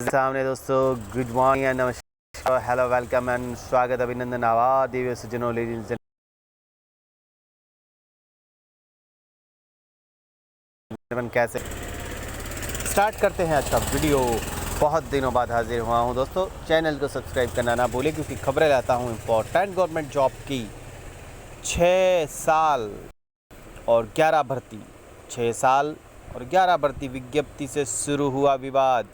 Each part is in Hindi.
सामने दोस्तों गुड मॉर्निंग एंड नमस्कार, हेलो, वेलकम एंड स्वागत, अभिनंदन, आवाज देवी सज्जनों, लेडीज एंड जेंटलमैन, कैसे स्टार्ट करते हैं आज का वीडियो। बहुत दिनों बाद हाजिर हुआ हूं दोस्तों। चैनल को सब्सक्राइब करना ना भूलें क्योंकि खबरें लाता हूं इम्पोर्टेंट गवर्नमेंट जॉब की। 6 साल और 11 भर्ती, 6 साल और 11 भर्ती विज्ञप्ति से शुरू हुआ विवाद।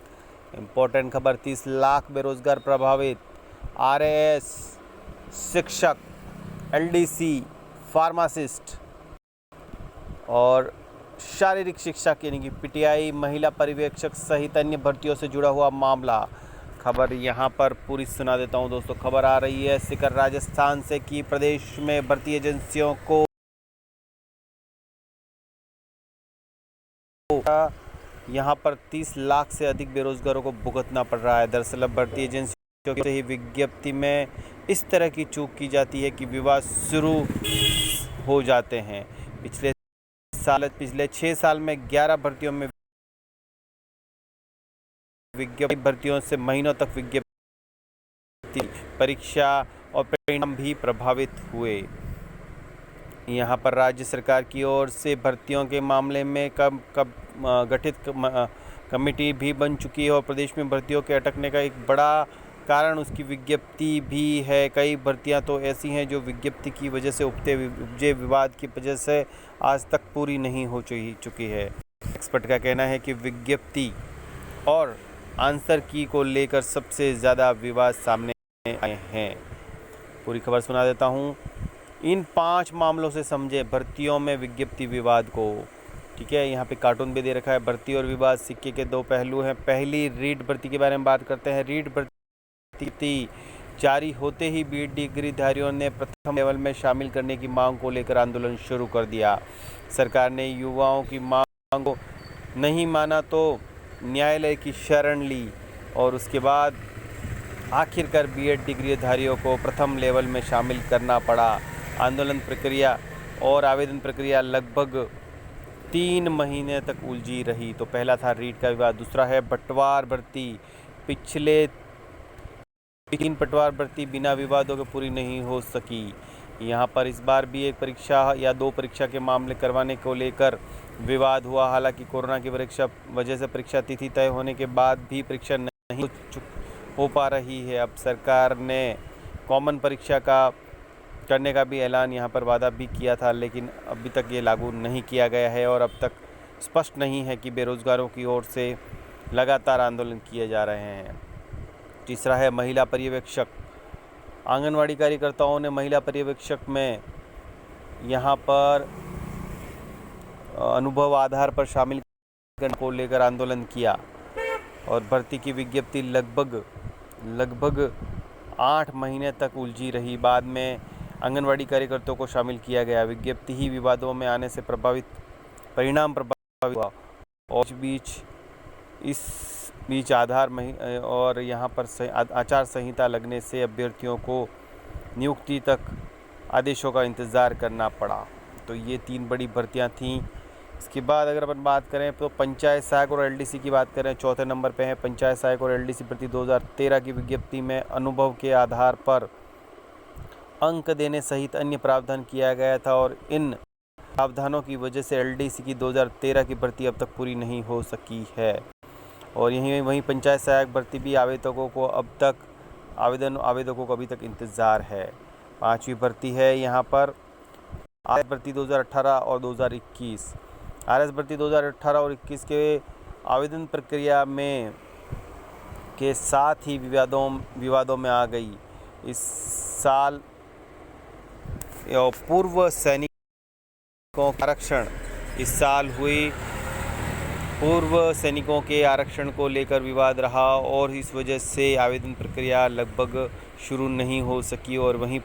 इम्पोर्टेंट खबर, 30 लाख बेरोजगार प्रभावित। आरएएस, शिक्षक, एलडीसी, फार्मासिस्ट और शारीरिक शिक्षक यानी कि पीटीआई, महिला पर्यवेक्षक सहित अन्य भर्तियों से जुड़ा हुआ मामला। खबर यहाँ पर पूरी सुना देता हूँ दोस्तों। खबर आ रही है सिकर राजस्थान से कि प्रदेश में भर्ती एजेंसियों को यहाँ पर 30 लाख से अधिक बेरोजगारों को भुगतना पड़ रहा है। दरअसल अब भर्ती एजेंसियों से ही विज्ञप्ति में इस तरह की चूक की जाती है कि विवाद शुरू हो जाते हैं। पिछले 6 साल में 11 भर्तियों में भर्तियों से महीनों तक विज्ञप्ति, परीक्षा और परिणाम भी प्रभावित हुए। यहाँ पर राज्य सरकार की ओर से भर्तियों के मामले में गठित कमेटी भी बन चुकी है और प्रदेश में भर्तियों के अटकने का एक बड़ा कारण उसकी विज्ञप्ति भी है। कई भर्तियां तो ऐसी हैं जो विज्ञप्ति की वजह से उपजे विवाद की वजह से आज तक पूरी नहीं हो चुकी है। एक्सपर्ट का कहना है कि विज्ञप्ति और आंसर की को लेकर सबसे ज़्यादा विवाद सामने आए हैं। पूरी खबर सुना देता हूँ। इन 5 मामलों से समझे भर्तियों में विज्ञप्ति विवाद को। ठीक है, यहाँ पे कार्टून भी दे रखा है। भर्ती और विवाद सिक्के के 2 पहलू हैं। पहली रीट भर्ती के बारे में बात करते हैं। रीट भर्ती जारी होते ही बीएड डिग्रीधारियों ने प्रथम लेवल में शामिल करने की मांग को लेकर आंदोलन शुरू कर दिया। सरकार ने युवाओं की मांग को नहीं माना तो न्यायालय की शरण ली और उसके बाद आखिरकार बीएड डिग्रीधारियों को प्रथम लेवल में शामिल करना पड़ा। आंदोलन प्रक्रिया और आवेदन प्रक्रिया लगभग 3 महीने तक उलझी रही। तो पहला था रीट का विवाद। दूसरा है पटवार भर्ती। पिछले 3 पटवार भर्ती बिना विवादों के पूरी नहीं हो सकी। यहाँ पर इस बार भी एक परीक्षा या 2 परीक्षा के मामले करवाने को लेकर विवाद हुआ। हालांकि कोरोना की वजह से परीक्षा तिथि तय होने के बाद भी परीक्षा नहीं हो पा रही है। अब सरकार ने कॉमन परीक्षा करने का भी ऐलान यहाँ पर वादा भी किया था, लेकिन अभी तक ये लागू नहीं किया गया है और अब तक स्पष्ट नहीं है कि बेरोजगारों की ओर से लगातार आंदोलन किए जा रहे हैं। तीसरा है महिला पर्यवेक्षक। आंगनवाड़ी कार्यकर्ताओं ने महिला पर्यवेक्षक में यहाँ पर अनुभव आधार पर शामिल करने को लेकर आंदोलन किया और भर्ती की विज्ञप्ति लगभग 8 महीने तक उलझी रही। बाद में आंगनवाड़ी कार्यकर्ताओं को शामिल किया गया। विज्ञप्ति ही विवादों में आने से परिणाम प्रभावित हुआ और इस बीच और यहाँ पर आचार संहिता लगने से अभ्यर्थियों को नियुक्ति तक आदेशों का इंतज़ार करना पड़ा। तो ये 3 बड़ी भर्तियाँ थीं। इसके बाद अगर अपन बात करें तो पंचायत सहायक और एलडीसी की बात करें, चौथे नंबर पे है पंचायत सहायक और एलडीसी भर्ती। 2013 की विज्ञप्ति में अनुभव के आधार पर अंक देने सहित अन्य प्रावधान किया गया था और इन प्रावधानों की वजह से एलडीसी की 2013 की भर्ती अब तक पूरी नहीं हो सकी है। और वहीं पंचायत सहायक भर्ती भी आवेदकों को अभी तक इंतज़ार है। 5वीं भर्ती है यहाँ पर आरएस भर्ती 2018 और 2021। आरएस भर्ती 2018 और 21 के आवेदन प्रक्रिया में के साथ ही विवादों में आ गई। इस साल पूर्व सैनिकों का आरक्षण हुई। पूर्व सैनिकों के आरक्षण को लेकर विवाद रहा और इस वजह से आवेदन प्रक्रिया लगभग शुरू नहीं हो सकी और वहीं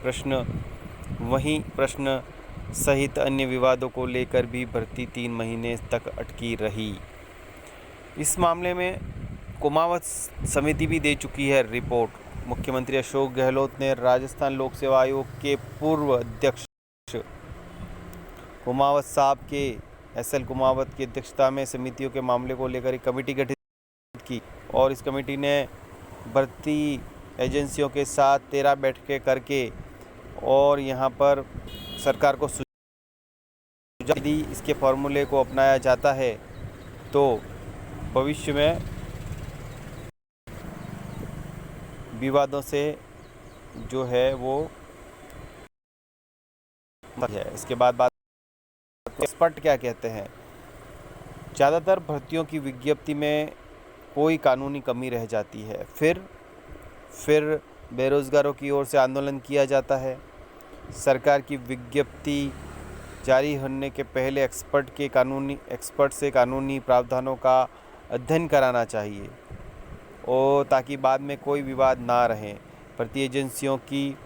प्रश्न सहित अन्य विवादों को लेकर भी भर्ती 3 महीने तक अटकी रही। इस मामले में कुमावत समिति भी दे चुकी है रिपोर्ट। मुख्यमंत्री अशोक गहलोत ने राजस्थान लोक सेवा आयोग के पूर्व अध्यक्ष कुमावत साहब के SL कुमावत की अध्यक्षता में समितियों के मामले को लेकर एक कमेटी गठित की और इस कमेटी ने भर्ती एजेंसियों के साथ 13 बैठकें करके और यहाँ पर सरकार को यदि इसके फॉर्मूले को अपनाया जाता है तो भविष्य में विवादों से जो है वो है। इसके बाद बात एक्सपर्ट क्या कहते हैं। ज़्यादातर भर्तियों की विज्ञप्ति में कोई कानूनी कमी रह जाती है, फिर बेरोज़गारों की ओर से आंदोलन किया जाता है। सरकार की विज्ञप्ति जारी होने के पहले एक्सपर्ट से कानूनी प्रावधानों का अध्ययन कराना चाहिए और ताकि बाद में कोई विवाद ना रहे। भर्ती एजेंसियों की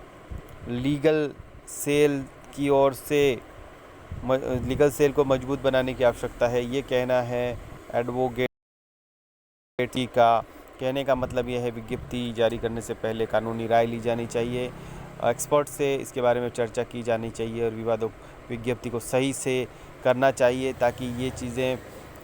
लीगल सेल की ओर से लीगल सेल को मजबूत बनाने की आवश्यकता है, ये कहना है एडवोकेट का। कहने का मतलब यह है विज्ञप्ति जारी करने से पहले कानूनी राय ली जानी चाहिए, एक्सपर्ट से इसके बारे में चर्चा की जानी चाहिए और विज्ञप्ति को सही से करना चाहिए ताकि ये चीज़ें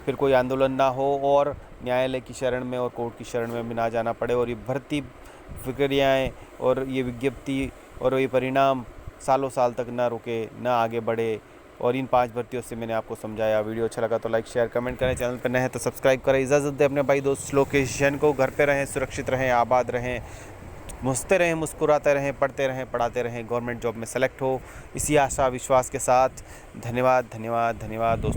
फिर कोई आंदोलन ना हो और न्यायालय की शरण में और कोर्ट की शरण में भी ना जाना पड़े और ये भर्ती प्रक्रियाएँ और ये विज्ञप्ति और ये परिणाम सालों साल तक ना रुके, ना आगे बढ़े। और इन 5 भर्तियों से मैंने आपको समझाया। वीडियो अच्छा लगा तो लाइक शेयर कमेंट करें, चैनल पर नए हैं तो सब्सक्राइब करें। इजाज़त दें अपने भाई दोस्त लोकेश जैन को। घर पे रहें, सुरक्षित रहें, आबाद रहें, हंसते रहें, मुस्कुराते रहें, पढ़ते रहें, पढ़ाते रहें, गवर्नमेंट जॉब में सेलेक्ट हो, इसी आशा विश्वास के साथ। धन्यवाद धन्यवाद धन्यवाद दोस्तों।